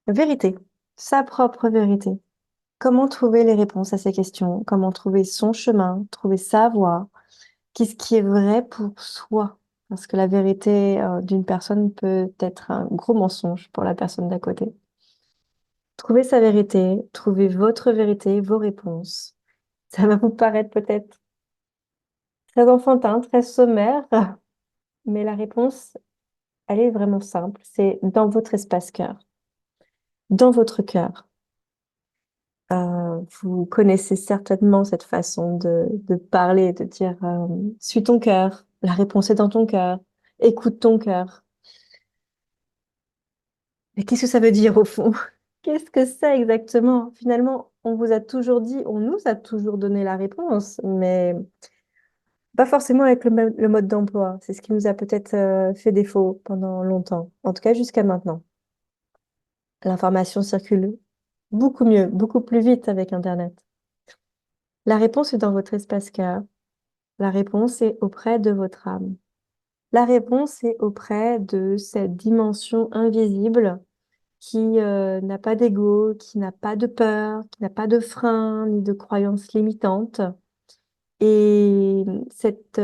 Vérité, sa propre vérité. Comment trouver les réponses à ces questions? Comment trouver son chemin, trouver sa voie? Qu'est-ce qui est vrai pour soi? Parce que la vérité d'une personne peut être un gros mensonge pour la personne d'à côté. Trouvez sa vérité, trouvez votre vérité, vos réponses. Ça va vous paraître peut-être très enfantin, très sommaire, mais la réponse, elle est vraiment simple. C'est dans votre espace cœur, dans votre cœur. Vous connaissez certainement cette façon de parler, de dire suis ton cœur, la réponse est dans ton cœur, écoute ton cœur. Mais qu'est-ce que ça veut dire au fond? Qu'est-ce que c'est exactement? Finalement, on vous a toujours dit, on nous a toujours donné la réponse, mais pas forcément avec le mode d'emploi. C'est ce qui nous a peut-être fait défaut pendant longtemps, en tout cas jusqu'à maintenant. L'information circule beaucoup mieux, beaucoup plus vite avec Internet. La réponse est dans votre espace cœur. La réponse est auprès de votre âme. La réponse est auprès de cette dimension invisible qui n'a pas d'ego, qui n'a pas de peur, qui n'a pas de frein ni de croyances limitantes. Et cette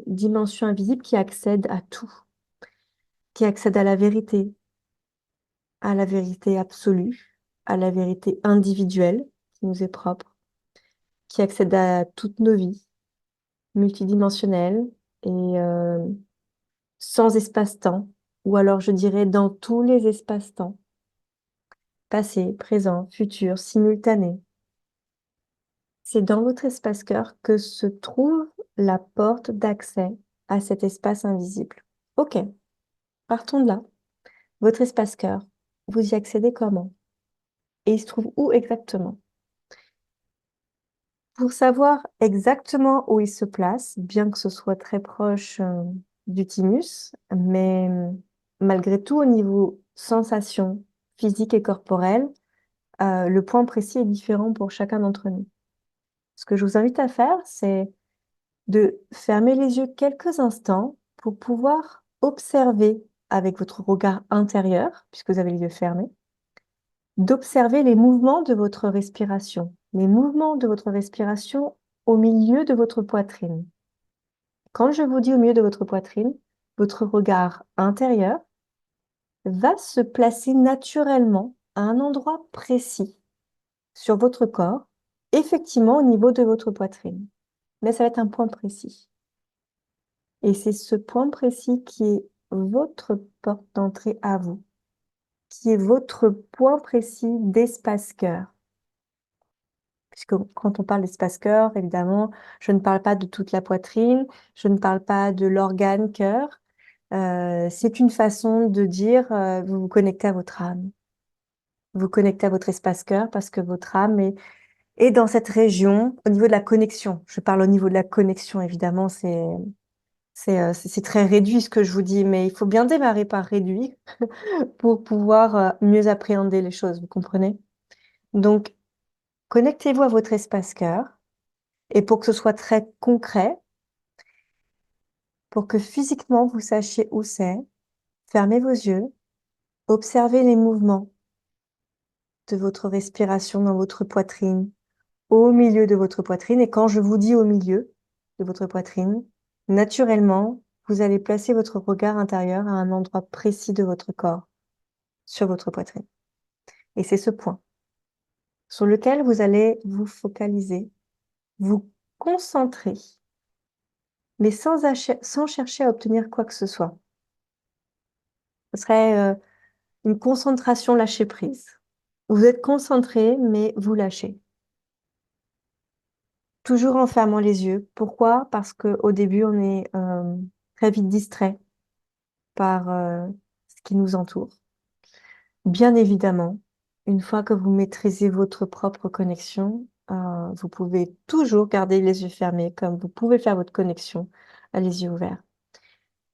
dimension invisible qui accède à tout, qui accède à la vérité absolue, à la vérité individuelle qui nous est propre, qui accède à toutes nos vies multidimensionnelles et sans espace-temps, ou alors je dirais dans tous les espaces-temps, passé, présent, futur, simultané. C'est dans votre espace-cœur que se trouve la porte d'accès à cet espace invisible. Ok, partons de là. Votre espace-cœur, vous y accédez comment? Et il se trouve où exactement? Pour savoir exactement où il se place, bien que ce soit très proche du thymus, mais malgré tout au niveau sensation physique et corporelle, le point précis est différent pour chacun d'entre nous. Ce que je vous invite à faire, c'est de fermer les yeux quelques instants pour pouvoir observer avec votre regard intérieur, puisque vous avez les yeux fermés, d'observer les mouvements de votre respiration, les mouvements de votre respiration au milieu de votre poitrine. Quand je vous dis au milieu de votre poitrine, votre regard intérieur va se placer naturellement à un endroit précis sur votre corps, effectivement au niveau de votre poitrine. Mais ça va être un point précis. Et c'est ce point précis qui est votre porte d'entrée à vous, qui est votre point précis d'espace-cœur. Puisque quand on parle d'espace-cœur, évidemment, je ne parle pas de toute la poitrine, je ne parle pas de l'organe cœur. C'est une façon de dire vous vous connectez à votre âme. Vous connectez à votre espace-cœur parce que votre âme est dans cette région au niveau de la connexion. Je parle au niveau de la connexion, évidemment, c'est très réduit ce que je vous dis, mais il faut bien démarrer par réduit pour pouvoir mieux appréhender les choses, vous comprenez? Donc, connectez-vous à votre espace-cœur et pour que ce soit très concret, pour que physiquement vous sachiez où c'est, fermez vos yeux, observez les mouvements de votre respiration dans votre poitrine, au milieu de votre poitrine. Et quand je vous dis au milieu de votre poitrine, naturellement, vous allez placer votre regard intérieur à un endroit précis de votre corps, sur votre poitrine. Et c'est ce point sur lequel vous allez vous focaliser, vous concentrer, mais sans chercher à obtenir quoi que ce soit. Ce serait une concentration lâcher prise. Vous êtes concentré, mais vous lâchez. Toujours en fermant les yeux. Pourquoi? Parce qu'au début, on est très vite distrait par ce qui nous entoure. Bien évidemment, une fois que vous maîtrisez votre propre connexion, vous pouvez toujours garder les yeux fermés, comme vous pouvez faire votre connexion à les yeux ouverts.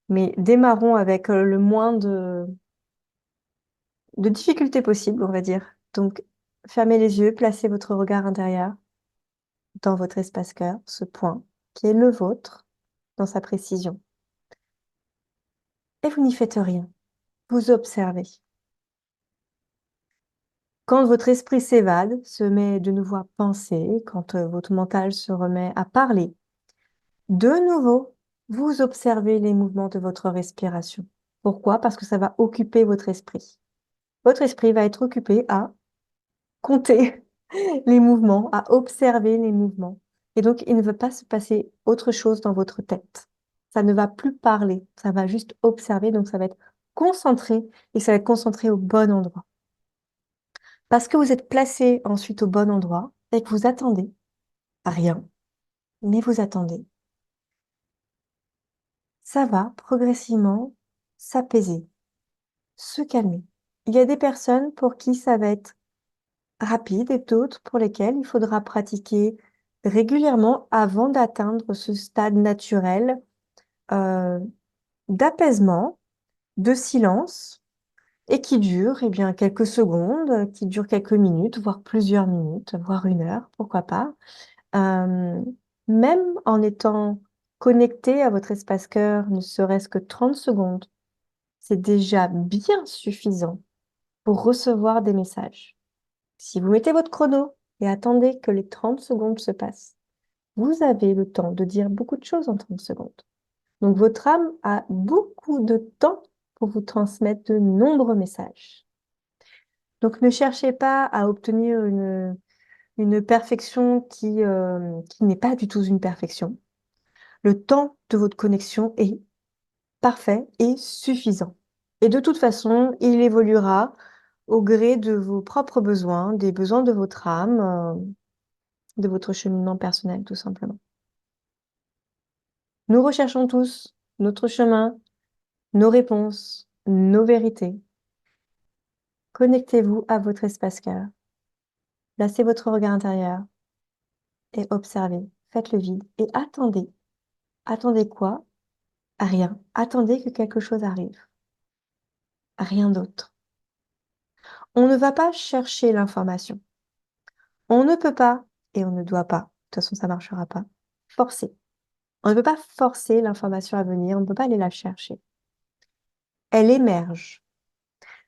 Mais démarrons avec le moins de difficultés possibles, on va dire. Donc, fermez les yeux, placez votre regard intérieur dans votre espace-cœur, ce point qui est le vôtre, dans sa précision. Et vous n'y faites rien. Vous observez. Quand votre esprit s'évade, se met de nouveau à penser, quand votre mental se remet à parler, de nouveau, vous observez les mouvements de votre respiration. Pourquoi? Parce que ça va occuper votre esprit. Votre esprit va être occupé à compter les mouvements, à observer les mouvements. Et donc, il ne veut pas se passer autre chose dans votre tête. Ça ne va plus parler, ça va juste observer, donc ça va être concentré et ça va être concentré au bon endroit. Parce que vous êtes placé ensuite au bon endroit et que vous attendez rien, mais vous attendez, ça va progressivement s'apaiser, se calmer. Il y a des personnes pour qui ça va être rapide et d'autres pour lesquelles il faudra pratiquer régulièrement avant d'atteindre ce stade naturel euh, d'apaisement, de silence et qui dure eh bien, quelques secondes, qui dure quelques minutes, voire plusieurs minutes, voire une heure, pourquoi pas. Euh, Même en étant connecté à votre espace cœur, ne serait-ce que 30 secondes, c'est déjà bien suffisant pour recevoir des messages. Si vous mettez votre chrono et attendez que les 30 secondes se passent, vous avez le temps de dire beaucoup de choses en 30 secondes. Donc votre âme a beaucoup de temps pour vous transmettre de nombreux messages. Donc ne cherchez pas à obtenir une perfection qui n'est pas du tout une perfection. Le temps de votre connexion est parfait et suffisant. Et de toute façon, il évoluera au gré de vos propres besoins, des besoins de votre âme, de votre cheminement personnel, tout simplement. Nous recherchons tous notre chemin, nos réponses, nos vérités. Connectez-vous à votre espace cœur. Placez votre regard intérieur et observez. Faites le vide et attendez. Attendez quoi? Rien. Attendez que quelque chose arrive. Rien d'autre. On ne va pas chercher l'information. On ne peut pas et on ne doit pas. De toute façon, ça ne marchera pas. Forcer. On ne peut pas forcer l'information à venir. On ne peut pas aller la chercher. Elle émerge.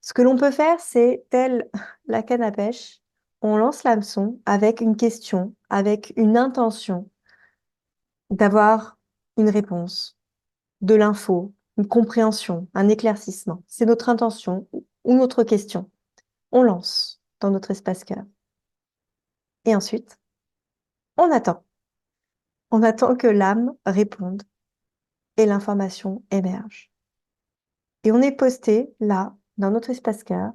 Ce que l'on peut faire, c'est, telle la canne à pêche, on lance l'hameçon avec une question, avec une intention d'avoir une réponse, de l'info, une compréhension, un éclaircissement. C'est notre intention ou notre question. On lance dans notre espace cœur. Et ensuite, on attend. On attend que l'âme réponde et l'information émerge. Et on est posté là, dans notre espace cœur,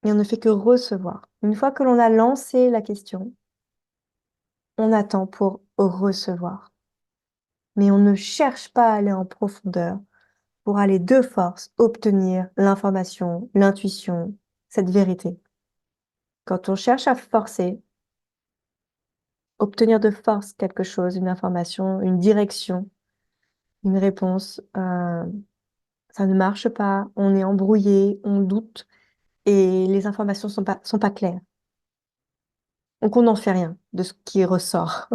et on ne fait que recevoir. Une fois que l'on a lancé la question, on attend pour recevoir. Mais on ne cherche pas à aller en profondeur pour aller de force obtenir l'information, l'intuition, cette vérité. Quand on cherche à forcer, obtenir de force quelque chose, une information, une direction, une réponse, ça ne marche pas, on est embrouillé, on doute et les informations sont pas claires. Donc on n'en fait rien de ce qui ressort.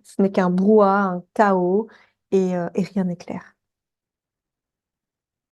Ce n'est qu'un brouhaha, un chaos et rien n'est clair.